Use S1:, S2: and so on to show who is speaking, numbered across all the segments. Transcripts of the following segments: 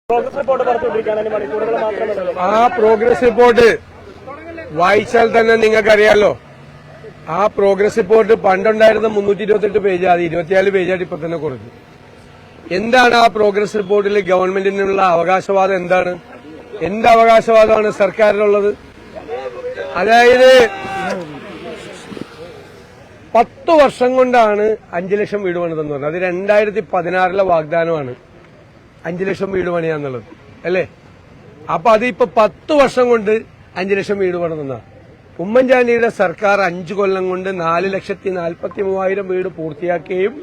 S1: ആ progress report വായിച്ചാൽ തന്നെ നിങ്ങൾക്കറിയാലോ. ആ പ്രോഗ്രസ് റിപ്പോർട്ട് പണ്ടുണ്ടായിരുന്ന 328 പേജ് അത് 24 പേജായിട്ട് ഇപ്പൊ തന്നെ കുറഞ്ഞു. എന്താണ് ആ പ്രോഗ്രസ് റിപ്പോർട്ടിൽ ഗവൺമെന്റിനുള്ള അവകാശവാദം? എന്താണ്? എന്ത് അവകാശവാദമാണ് സർക്കാരിനുള്ളത്? അതായത് 10 വർഷം കൊണ്ടാണ് 5 ലക്ഷം വീട് പണിതെന്ന് പറഞ്ഞത്. അത് 2016 വാഗ്ദാനമാണ് 5 ലക്ഷം വീട് പണിയാന്നുള്ളത്, അല്ലേ? അപ്പൊ അത് ഇപ്പൊ 10 വർഷം കൊണ്ട് 5 ലക്ഷം വീട് പണിതെന്നാ. ഉമ്മൻചാണ്ടിയുടെ സർക്കാർ 5 കൊല്ലം കൊണ്ട് 4,43,000 വീട് പൂർത്തിയാക്കുകയും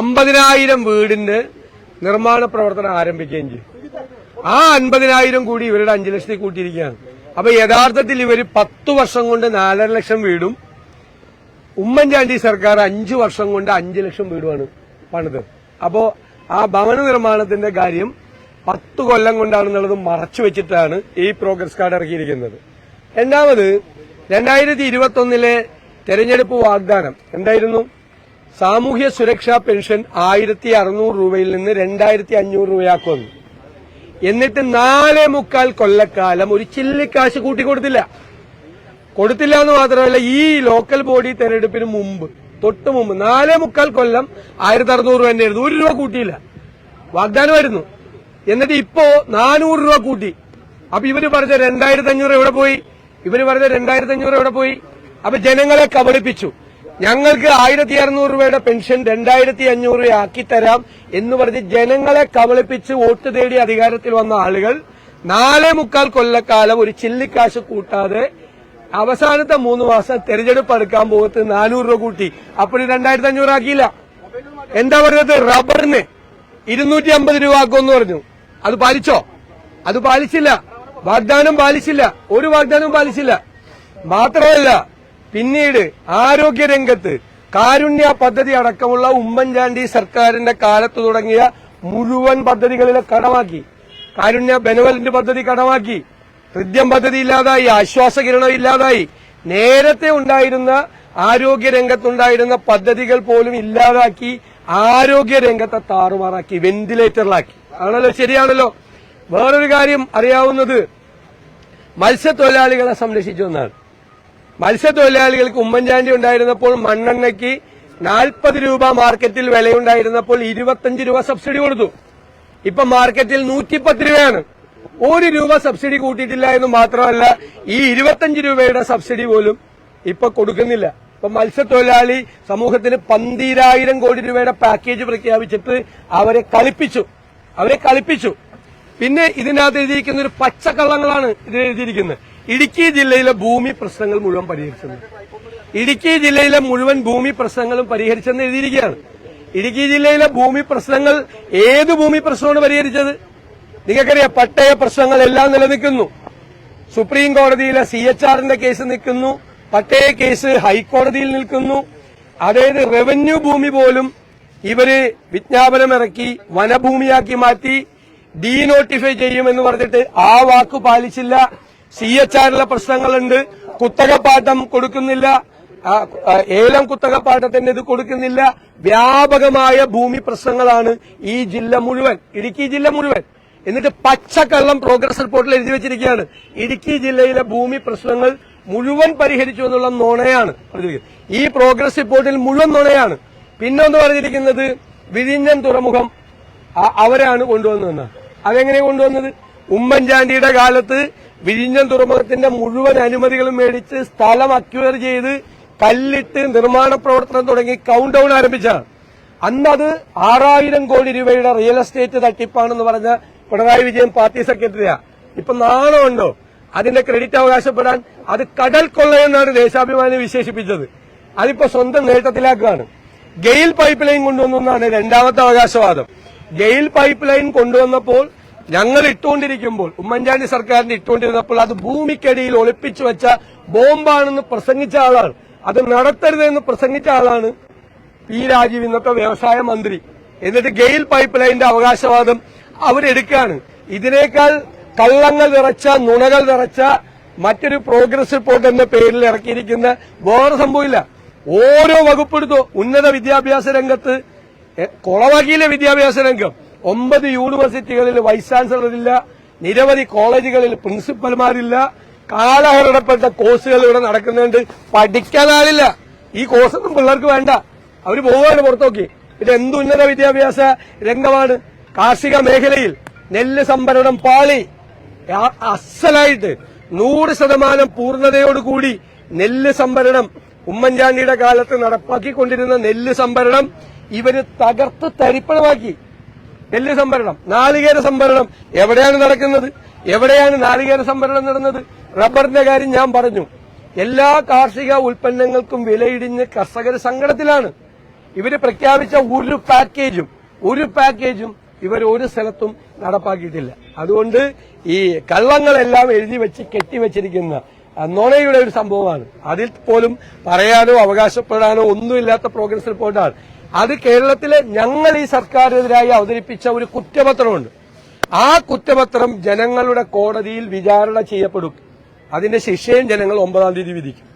S1: 50,000 വീടിന്റെ നിർമ്മാണ പ്രവർത്തനം ആരംഭിക്കുകയും ചെയ്യും. ആ 50,000 കൂടി ഇവരുടെ 5 ലക്ഷത്തിൽ കൂട്ടിയിരിക്കുകയാണ്. അപ്പൊ യഥാർത്ഥത്തിൽ ഇവര് 10 വർഷം കൊണ്ട് 4.5 ലക്ഷം വീടും ഉമ്മൻചാണ്ടി സർക്കാർ 5 വർഷം കൊണ്ട് 5 ലക്ഷം വീടുമാണ് പണിത്. അപ്പോ ആ ഭവന നിർമ്മാണത്തിന്റെ കാര്യം 10 കൊല്ലം കൊണ്ടാണെന്നുള്ളത് മറച്ചു വെച്ചിട്ടാണ് ഈ പ്രോഗ്രസ് കാർഡ് ഇറക്കിയിരിക്കുന്നത്. രണ്ടാമത് 2021 തെരഞ്ഞെടുപ്പ് വാഗ്ദാനം എന്തായിരുന്നു? സാമൂഹ്യ സുരക്ഷാ പെൻഷൻ 1,600 രൂപയിൽ നിന്ന് 2,500 രൂപയാക്കുമെന്ന്. എന്നിട്ട് 4.25 കൊല്ലക്കാലം ഒരു ചില്ലിക്കാശ് കൂട്ടിക്കൊടുത്തില്ല. കൊടുത്തില്ല എന്ന് മാത്രമല്ല, ഈ ലോക്കൽ ബോഡി തെരഞ്ഞെടുപ്പിന് മുമ്പ് തൊട്ട് മുമ്പ് 4.25 കൊല്ലം 1,600 രൂപ തന്നെയായിരുന്നു. 1 രൂപ കൂട്ടിയില്ല. വാഗ്ദാനമായിരുന്നു. എന്നിട്ട് ഇപ്പോ 400 രൂപ കൂട്ടി. അപ്പൊ ഇവര് പറഞ്ഞ 2,500 എവിടെ പോയി? അപ്പൊ ജനങ്ങളെ കബളിപ്പിച്ചു. ഞങ്ങൾക്ക് 1,600 രൂപയുടെ പെൻഷൻ 2,500 ആക്കി തരാം എന്ന് പറഞ്ഞ് ജനങ്ങളെ കബളിപ്പിച്ച് വോട്ട് തേടി അധികാരത്തിൽ വന്ന ആളുകൾ 4.25 കൊല്ലക്കാലം ഒരു ചില്ലിക്കാശ് കൂട്ടാതെ അവസാനത്തെ 3 മാസം തെരഞ്ഞെടുപ്പ് അടുക്കാൻ പോകത്ത് 400 രൂപ കൂട്ടി. അപ്പോൾ 2,500 ആക്കിയില്ല. എന്താ പറഞ്ഞത്? റബ്ബറിന് 250 രൂപ ആക്കുമെന്ന് പറഞ്ഞു. അത് പാലിച്ചോ? അത് പാലിച്ചില്ല. വാഗ്ദാനം പാലിച്ചില്ല. ഒരു വാഗ്ദാനവും പാലിച്ചില്ല. മാത്രമല്ല, പിന്നീട് ആരോഗ്യരംഗത്ത് കാരുണ്യ പദ്ധതി അടക്കമുള്ള ഉമ്മൻചാണ്ടി സർക്കാരിന്റെ കാലത്ത് തുടങ്ങിയ മുഴുവൻ പദ്ധതികളിലെ കടമാക്കി. കാരുണ്യ ബെനവലന്റ് പദ്ധതി കടമാക്കി. ഹൃദ്യം പദ്ധതി ഇല്ലാതായി. ആശ്വാസകിരണം ഇല്ലാതായി. നേരത്തെ ഉണ്ടായിരുന്ന ആരോഗ്യരംഗത്തുണ്ടായിരുന്ന പദ്ധതികൾ പോലും ഇല്ലാതാക്കി. ആരോഗ്യരംഗത്തെ താറുമാറാക്കി, വെന്റിലേറ്ററിലാക്കി. ആണല്ലോ, ശരിയാണല്ലോ. വേറൊരു കാര്യം അറിയാവുന്നത്, മത്സ്യത്തൊഴിലാളികളെ സംരക്ഷിച്ചു എന്നാണ്. മത്സ്യത്തൊഴിലാളികൾക്ക് ഉമ്മൻചാണ്ടി ഉണ്ടായിരുന്നപ്പോൾ മണ്ണെണ്ണയ്ക്ക് 40 രൂപ മാർക്കറ്റിൽ വിലയുണ്ടായിരുന്നപ്പോൾ 25 രൂപ സബ്സിഡി കൊടുത്തു. ഇപ്പൊ മാർക്കറ്റിൽ 110 രൂപയാണ്. 1 രൂപ സബ്സിഡി കൂട്ടിയിട്ടില്ല എന്ന് മാത്രമല്ല, ഈ 25 രൂപയുടെ സബ്സിഡി പോലും ഇപ്പൊ കൊടുക്കുന്നില്ല. ഇപ്പൊ മത്സ്യത്തൊഴിലാളി സമൂഹത്തിന് 12,000 കോടി രൂപയുടെ പാക്കേജ് പ്രഖ്യാപിച്ചിട്ട് അവരെ കളിപ്പിച്ചു. പിന്നെ ഇതിനകത്ത് എഴുതിയിരിക്കുന്ന ഒരു പച്ചക്കള്ളങ്ങളാണ് ഇതിൽ എഴുതിയിരിക്കുന്നത്. ഇടുക്കി ജില്ലയിലെ ഭൂമി പ്രശ്നങ്ങൾ മുഴുവൻ പരിഹരിച്ചെന്ന്. ഇടുക്കി ജില്ലയിലെ മുഴുവൻ ഭൂമി പ്രശ്നങ്ങളും പരിഹരിച്ചെന്ന് എഴുതിയിരിക്കുകയാണ്. ഇടുക്കി ജില്ലയിലെ ഭൂമി പ്രശ്നങ്ങൾ ഏത് ഭൂമി പ്രശ്നമാണ് പരിഹരിച്ചത്? നിങ്ങൾക്കറിയാം, പട്ടയ പ്രശ്നങ്ങളെല്ലാം നിലനിൽക്കുന്നു. സുപ്രീം കോടതിയിലെ CHRന്റെ കേസ് നിൽക്കുന്നു. പട്ടയ കേസ് ഹൈക്കോടതിയിൽ നിൽക്കുന്നു. അതായത് റവന്യൂ ഭൂമി പോലും ഇവര് വിജ്ഞാപനമിറക്കി വനഭൂമിയാക്കി മാറ്റി. ഡീനോട്ടിഫൈ ചെയ്യുമെന്ന് പറഞ്ഞിട്ട് ആ വാക്ക് പാലിച്ചില്ല. CHRലെ പ്രശ്നങ്ങളുണ്ട്. കുത്തകപ്പാട്ടം കൊടുക്കുന്നില്ല. ഏലം കുത്തകപ്പാട്ടത്തിന്റെ ഇത് കൊടുക്കുന്നില്ല. വ്യാപകമായ ഭൂമി പ്രശ്നങ്ങളാണ് ഈ ജില്ല മുഴുവൻ, ഇടുക്കി ജില്ല മുഴുവൻ. എന്നിട്ട് പച്ചക്കള്ളം പ്രോഗ്രസ് റിപ്പോർട്ടിൽ എഴുതി വെച്ചിരിക്കുകയാണ്. ഇടുക്കി ജില്ലയിലെ ഭൂമി പ്രശ്നങ്ങൾ മുഴുവൻ പരിഹരിച്ചു എന്നുള്ള നുണയാണ്. ഈ പ്രോഗ്രസ് റിപ്പോർട്ടിൽ മുഴുവൻ നുണയാണ്. പിന്നൊന്ന് പറഞ്ഞിരിക്കുന്നത് വിഴിഞ്ഞം തുറമുഖം അവരാണ് കൊണ്ടുവന്നതെന്നാണ്. അതെങ്ങനെ കൊണ്ടുവന്നത്? ഉമ്മൻചാണ്ടിയുടെ കാലത്ത് വിഴിഞ്ഞം തുറമുഖത്തിന്റെ മുഴുവൻ അനുമതികളും മേടിച്ച് സ്ഥലം അക്വയർ ചെയ്ത് കല്ലിട്ട് നിർമ്മാണ പ്രവർത്തനം തുടങ്ങി കൌണ്ട് ഡൌൺ ആരംഭിച്ചാണ്. അന്നത് 6,000 കോടി രൂപയുടെ റിയൽ എസ്റ്റേറ്റ് തട്ടിപ്പാണെന്ന് പറഞ്ഞ പിണറായി വിജയൻ പാർട്ടി സെക്രട്ടറിയാ. ഇപ്പൊ നാണമുണ്ടോ അതിന്റെ ക്രെഡിറ്റ് അവകാശപ്പെടാൻ? അത് കടൽ കൊള്ളയെന്നാണ് ദേശാഭിമാനി വിശേഷിപ്പിച്ചത്. അതിപ്പോ സ്വന്തം നേട്ടത്തിലാക്കുകയാണ്. ഗെയിൽ പൈപ്പ് ലൈൻ കൊണ്ടുവന്നാണ് രണ്ടാമത്തെ അവകാശവാദം. ഗെയിൽ പൈപ്പ് ലൈൻ കൊണ്ടുവന്നപ്പോൾ ഞങ്ങൾ ഇട്ടുകൊണ്ടിരിക്കുമ്പോൾ, ഉമ്മൻചാണ്ടി സർക്കാരിന്റെ ഇട്ടുകൊണ്ടിരുന്നപ്പോൾ അത് ഭൂമിക്കടിയിൽ ഒളിപ്പിച്ചു വെച്ച ബോംബാണെന്ന് പ്രസംഗിച്ച ആളാണ്. അത് നടത്തരുതെന്ന് പ്രസംഗിച്ച ആളാണ് P. രാജീവ്, ഇന്നത്തെ വ്യവസായ മന്ത്രി. എന്നിട്ട് ഗെയിൽ പൈപ്പ് ലൈനിന്റെ അവകാശവാദം അവരെടുക്കുകയാണ്. ഇതിനേക്കാൾ കള്ളങ്ങൾ നിറച്ച, നുണകൾ നിറച്ച മറ്റൊരു പ്രോഗ്രസ് റിപ്പോർട്ട് എന്ന പേരിൽ ഇറക്കിയിരിക്കുന്ന വേറെ സംഭവമില്ല. ഓരോ വകുപ്പെടുത്തോ ഉന്നത വിദ്യാഭ്യാസ രംഗത്ത് കുളവാക്കിയില്ലേ വിദ്യാഭ്യാസ രംഗം? 9 യൂണിവേഴ്സിറ്റികളിൽ വൈസ് ചാൻസലറില്ല, നിരവധി കോളേജുകളിൽ പ്രിൻസിപ്പൽമാരില്ല, കാലഹരണപ്പെട്ട കോഴ്സുകൾ ഇവിടെ നടക്കുന്നുണ്ട്. പഠിക്കാൻ ആളില്ല. ഈ കോഴ്സൊന്നും പിള്ളേർക്ക് വേണ്ട. അവര് പോവാണ് പുറത്തോക്കി. പിന്നെ എന്ത് ഉന്നത വിദ്യാഭ്യാസ രംഗമാണ്? കാർഷിക മേഖലയിൽ നെല്ല് സംഭരണം പാളി. അസലായിട്ട് 100% പൂർണ്ണതയോടുകൂടി നെല്ല് സംഭരണം ഉമ്മൻചാണ്ടിയുടെ കാലത്ത് നടപ്പാക്കിക്കൊണ്ടിരുന്ന നെല്ല് സംഭരണം ഇവര് തകർത്ത് തരിപ്പണമാക്കി. നെല്ല് സംഭരണം, നാളികേര സംഭരണം എവിടെയാണ് നടക്കുന്നത്? എവിടെയാണ് നാളികേര സംഭരണം നടന്നത്? റബ്ബറിന്റെ കാര്യം ഞാൻ പറഞ്ഞു. എല്ലാ കാർഷിക ഉൽപ്പന്നങ്ങൾക്കും വിലയിടിഞ്ഞ് കർഷകർ സങ്കടത്തിലാണ്. ഇവര് പ്രഖ്യാപിച്ച ഒരു പാക്കേജും ഇവർ ഒരു സ്ഥലത്തും നടപ്പാക്കിയിട്ടില്ല. അതുകൊണ്ട് ഈ കള്ളങ്ങളെല്ലാം എഴുതി വെച്ച് കെട്ടിവെച്ചിരിക്കുന്ന നുണയുടെ ഒരു സംഭവമാണ്. അതിൽ പോലും പറയാനോ അവകാശപ്പെടാനോ ഒന്നുമില്ലാത്ത പ്രോഗ്രസ് റിപ്പോർട്ടാണ്. അത് കേരളത്തിലെ ഞങ്ങൾ ഈ സർക്കാരിനെതിരായി അവതരിപ്പിച്ച ഒരു കുറ്റപത്രമുണ്ട്. ആ കുറ്റപത്രം ജനങ്ങളുടെ കോടതിയിൽ വിചാരണ ചെയ്യപ്പെടും. അതിന്റെ ശിക്ഷയും ജനങ്ങൾ 9-ാം തീയതി വിധിക്കും.